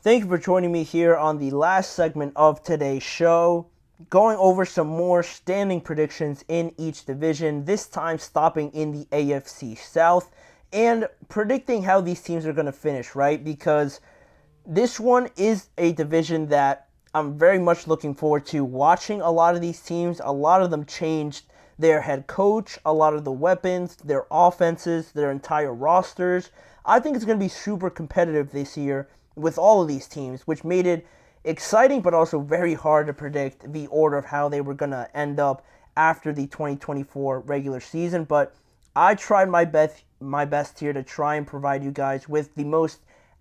Thank you for joining me here on the last segment of today's show, going over some more standing predictions in each division, this time stopping in the AFC South and predicting how these teams are going to finish, right? Because this one is a division that I'm very much looking forward to watching. A lot of these teams, a lot of them changed their head coach, a lot of the weapons, their offenses, their entire rosters. I think it's going to be super competitive this year with all of these teams, which made it exciting but also very hard to predict the order of how they were going to end up after the 2024 regular season. But I tried my best here to try and provide you guys with the most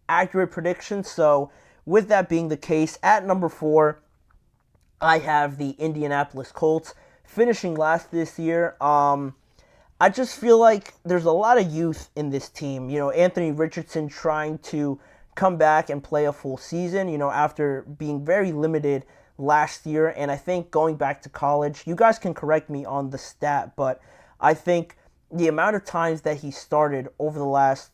accurate predictions. So, with that being the case, at number 4, I have the Indianapolis Colts finishing last this year. I just feel like there's a lot of youth in this team. Anthony Richardson trying to come back and play a full season, after being very limited last year. And I think going back to college, you guys can correct me on the stat, but I think the amount of times that he started over the last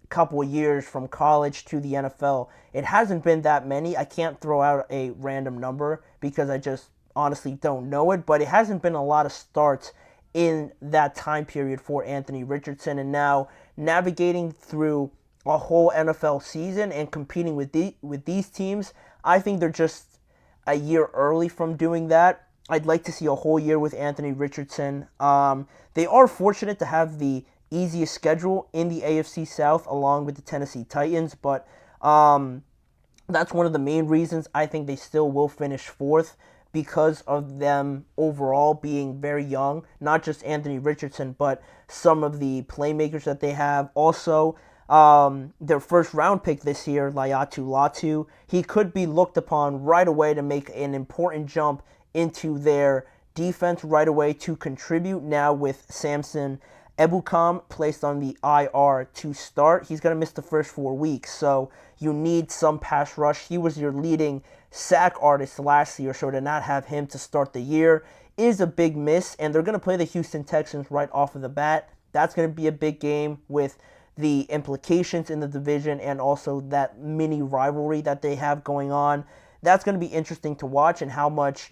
couple of years from college to the NFL, it hasn't been that many. I can't throw out a random number because I just honestly don't know it, but it hasn't been a lot of starts in that time period for Anthony Richardson. And now navigating through a whole NFL season and competing with these teams, I think they're just a year early from doing that. I'd like to see a whole year with Anthony Richardson. They are fortunate to have the easiest schedule in the AFC South along with the Tennessee Titans, but that's one of the main reasons I think they still will finish fourth, because of them overall being very young. Not just Anthony Richardson, but some of the playmakers that they have. Also, their first round pick this year, Laiatu Latu, he could be looked upon right away to make an important jump into their defense right away to contribute. Now with Samson Ebukam placed on the IR to start, he's going to miss the first 4 weeks, so you need some pass rush. He was your leading sack artist last year, so to not have him to start the year is a big miss, and they're going to play the Houston Texans right off of the bat. That's going to be a big game with the implications in the division and also that mini rivalry that they have going on. That's going to be interesting to watch, and how much,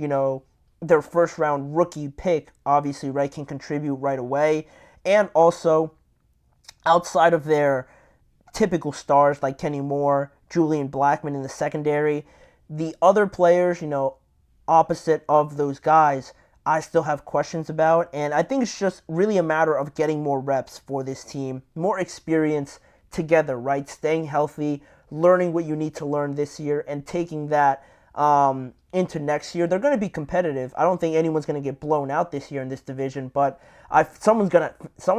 their first round rookie pick, obviously, right, can contribute right away. And also, outside of their typical stars like Kenny Moore, Julian Blackmon in the secondary, the other players, opposite of those guys, I still have questions about. And I think it's just really a matter of getting more reps for this team, more experience together, right? Staying healthy, learning what you need to learn this year, and taking that into next year. They're going to be competitive. I don't think anyone's going to get blown out this year in this division, but someone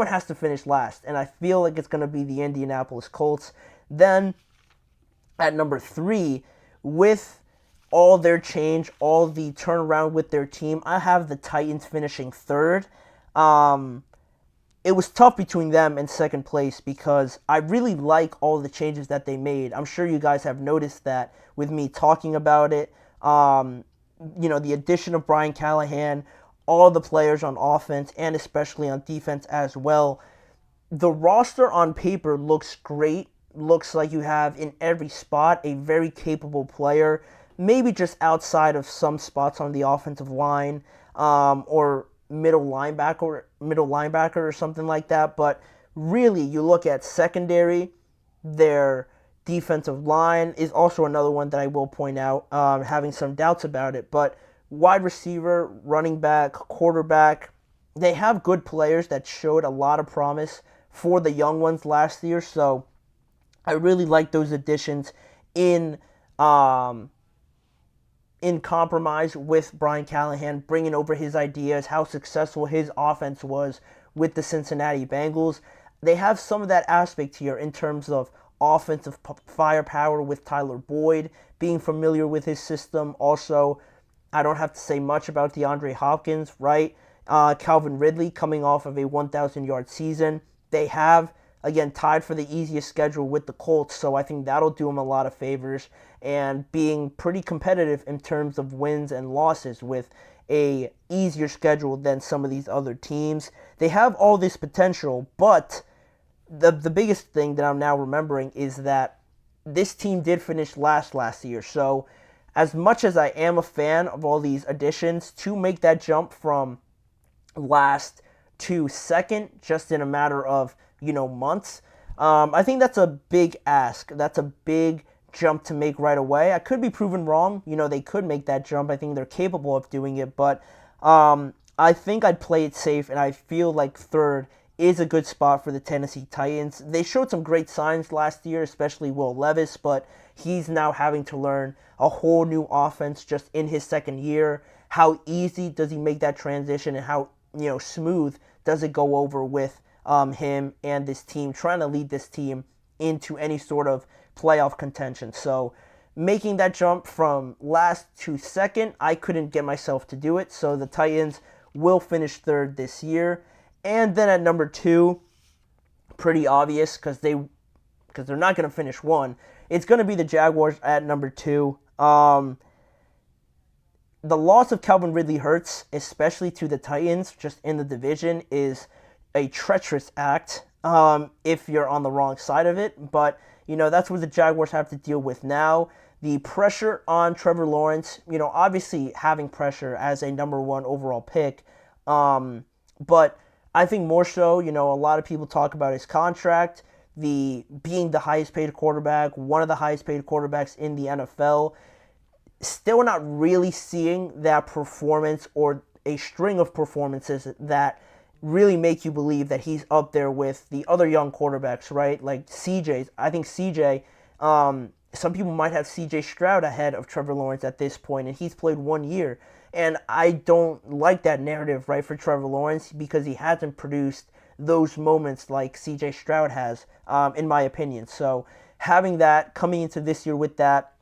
has to finish last, and I feel like it's going to be the Indianapolis Colts. Then at number 3, with all their change, all the turnaround with their team, I have the Titans finishing third. It was tough between them and second place because I really like all the changes that they made. I'm sure you guys have noticed that with me talking about it. The addition of Brian Callahan, all the players on offense and especially on defense as well. The roster on paper looks great. Looks like you have in every spot a very capable player. Maybe just outside of some spots on the offensive line, or middle linebacker or something like that. But really, you look at secondary, their defensive line is also another one that I will point out, having some doubts about it. But wide receiver, running back, quarterback, they have good players that showed a lot of promise for the young ones last year. So I really like those additions in compromise with Brian Callahan, bringing over his ideas, how successful his offense was with the Cincinnati Bengals. They have some of that aspect here in terms of offensive firepower with Tyler Boyd, being familiar with his system. Also, I don't have to say much about DeAndre Hopkins, right? Calvin Ridley coming off of a 1,000-yard season. They have, again, tied for the easiest schedule with the Colts, so I think that'll do them a lot of favors, and being pretty competitive in terms of wins and losses with a easier schedule than some of these other teams. They have all this potential, but the biggest thing that I'm now remembering is that this team did finish last year. So as much as I am a fan of all these additions, to make that jump from last to second just in a matter of, months, I think that's a big ask. That's a big jump to make right away. I could be proven wrong. They could make that jump. I think they're capable of doing it, but I think I'd play it safe, and I feel like third is a good spot for the Tennessee Titans. They showed some great signs last year, especially Will Levis, but he's now having to learn a whole new offense just in his second year. How easy does he make that transition, and how smooth does it go over with him and this team, trying to lead this team into any sort of playoff contention. So making that jump from last to second, I couldn't get myself to do it. So the Titans will finish third this year. And then at number 2, pretty obvious because they're not going to finish 1. It's going to be the Jaguars at number 2. The loss of Calvin Ridley hurts, especially to the Titans, just in the division, is a treacherous act if you're on the wrong side of it. But, that's what the Jaguars have to deal with now. The pressure on Trevor Lawrence, obviously having pressure as a number 1 overall pick. But I think more so, a lot of people talk about his contract, being the highest paid quarterback, one of the highest paid quarterbacks in the NFL. Still not really seeing that performance or a string of performances that really make you believe that he's up there with the other young quarterbacks, right? Like CJ. I think CJ, some people might have CJ Stroud ahead of Trevor Lawrence at this point, and he's played 1 year. And I don't like that narrative, right, for Trevor Lawrence, because he hasn't produced those moments like CJ Stroud has, in my opinion. So having that, coming into this year with that,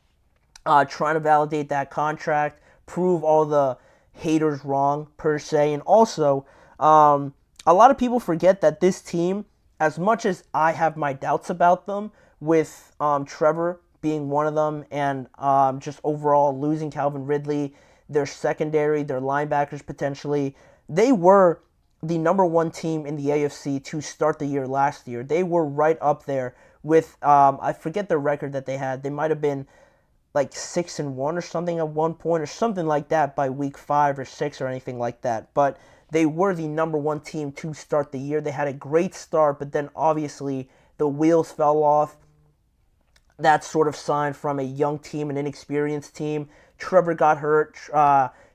trying to validate that contract, prove all the haters wrong, per se. And also, a lot of people forget that this team, as much as I have my doubts about them, with Trevor being one of them, and just overall losing Calvin Ridley, their secondary, their linebackers potentially, they were the number 1 team in the AFC to start the year last year. They were right up there with, I forget the record that they had. They might have been like 6-1 or something at one point, or something like that by week 5 or 6 or anything like that. But they were the number 1 team to start the year. They had a great start, but then obviously the wheels fell off. That sort of sign from a young team, an inexperienced team. Trevor got hurt.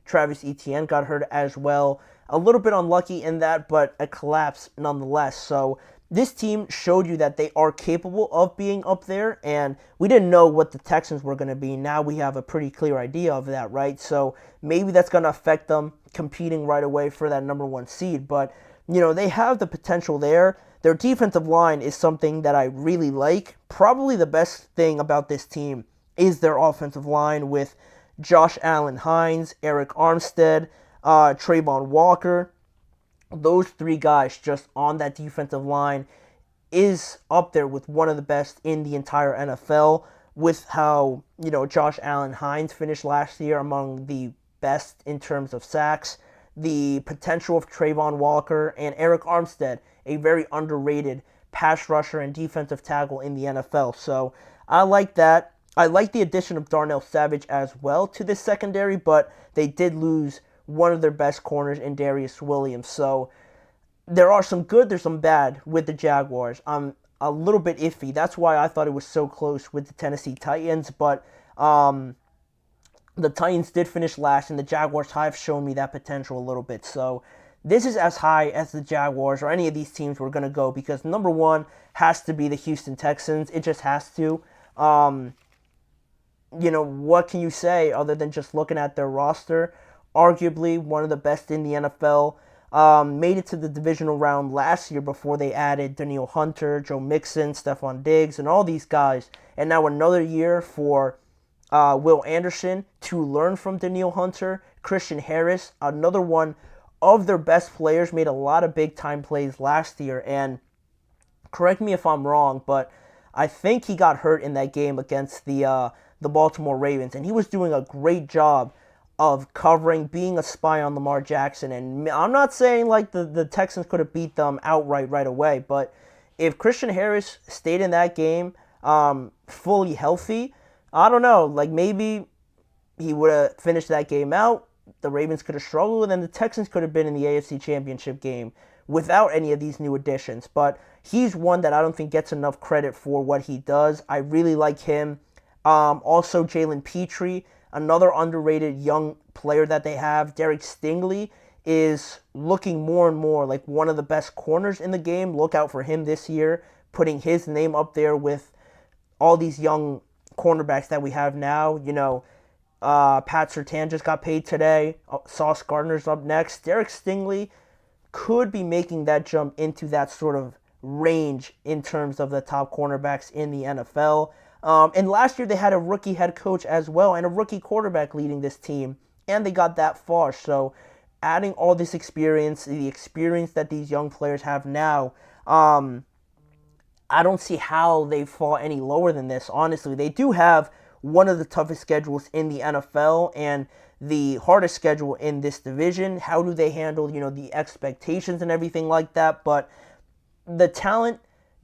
Travis Etienne got hurt as well. A little bit unlucky in that, but a collapse nonetheless. So this team showed you that they are capable of being up there, and we didn't know what the Texans were going to be. Now we have a pretty clear idea of that, right? So maybe that's going to affect them competing right away for that number 1 seed. But, they have the potential there. Their defensive line is something that I really like. Probably the best thing about this team is their offensive line with Josh Allen-Hines, Eric Armstead, Trayvon Walker. Those 3 guys just on that defensive line is up there with one of the best in the entire NFL, with how, Josh Allen-Hines finished last year among the best in terms of sacks, the potential of Trayvon Walker, and Eric Armstead, a very underrated pass rusher and defensive tackle in the NFL. So I like that. I like the addition of Darnell Savage as well to this secondary, but they did lose one of their best corners in Darius Williams. So there are some good, there's some bad with the Jaguars. I'm a little bit iffy. That's why I thought it was so close with the Tennessee Titans, but the Titans did finish last, and the Jaguars have shown me that potential a little bit. So this is as high as the Jaguars or any of these teams were going to go, because number 1 has to be the Houston Texans. It just has to. What can you say other than just looking at their roster? Arguably one of the best in the NFL. Made it to the divisional round last year before they added Danielle Hunter, Joe Mixon, Stephon Diggs, and all these guys. And now another year for Will Anderson to learn from Danielle Hunter. Christian Harris, another one of their best players, made a lot of big-time plays last year. And correct me if I'm wrong, but I think he got hurt in that game against the Baltimore Ravens. And he was doing a great job of covering, being a spy on Lamar Jackson. And I'm not saying like the Texans could have beat them outright right away, but if Christian Harris stayed in that game, fully healthy, I don't know. Like, maybe he would have finished that game out. The Ravens could have struggled, and then the Texans could have been in the AFC Championship game without any of these new additions. But he's one that I don't think gets enough credit for what he does. I really like him. Also, Jalen Petrie, another underrated young player that they have. Derek Stingley is looking more and more like one of the best corners in the game. Look out for him this year, putting his name up there with all these young cornerbacks that we have now. You know, Pat Surtain just got paid today. Sauce Gardner's up next. Derek Stingley could be making that jump into that sort of range in terms of the top cornerbacks in the NFL. And last year they had a rookie head coach as well and a rookie quarterback leading this team, and they got that far. So adding all this experience, the experience that these young players have now, I don't see how they fall any lower than this, honestly. They do have one of the toughest schedules in the NFL and the hardest schedule in this division. How do they handle, the expectations and everything like that? But the talent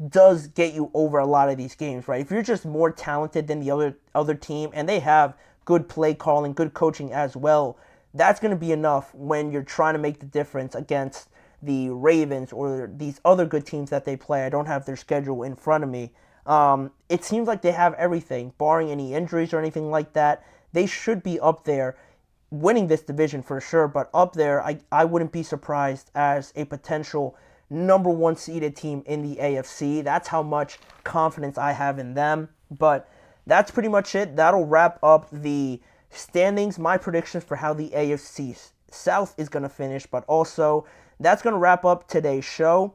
does get you over a lot of these games, right? If you're just more talented than the other team and they have good play calling, good coaching as well, that's going to be enough when you're trying to make the difference against the Ravens or these other good teams that they play. I don't have their schedule in front of me. It seems like they have everything, barring any injuries or anything like that. They should be up there winning this division for sure, but up there, I wouldn't be surprised as a potential number one seeded team in the AFC. That's how much confidence I have in them. But that's pretty much it. That'll wrap up the standings, my predictions for how the AFC South is going to finish, but also that's going to wrap up today's show.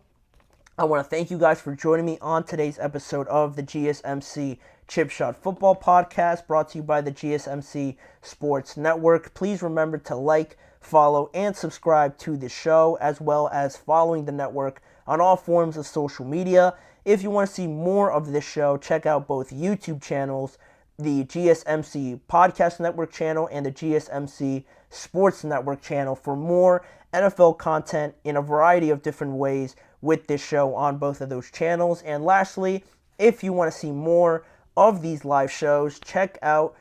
I want to thank you guys for joining me on today's episode of the GSMC Chip Shot Football Podcast, brought to you by the GSMC Sports Network. Please remember to like, follow, and subscribe to the show, as well as following the network on all forms of social media. If you want to see more of this show, check out both YouTube channels, the GSMC Podcast Network channel and the GSMC Sports Network channel for more NFL content in a variety of different ways with this show on both of those channels. And lastly, if you want to see more of these live shows, check out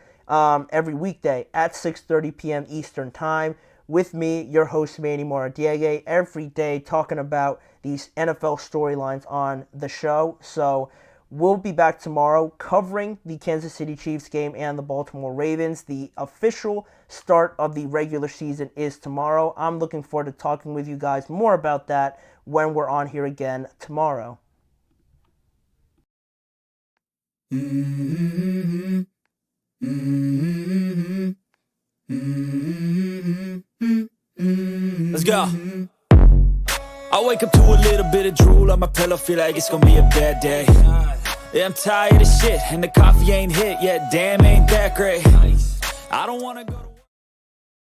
every weekday at 6:30 p.m. Eastern Time with me, your host, Manny Maradiaga, every day talking about these NFL storylines on the show. So we'll be back tomorrow covering the Kansas City Chiefs game and the Baltimore Ravens. The official start of the regular season is tomorrow. I'm looking forward to talking with you guys more about that when we're on here again tomorrow. Mm-hmm. Mm-hmm. Mm-hmm. Let's go. I wake up to a little bit of drool on my pillow, feel like it's gonna be a bad day. Yeah, I'm tired of shit, and the coffee ain't hit yet, damn, ain't that great. I don't wanna go to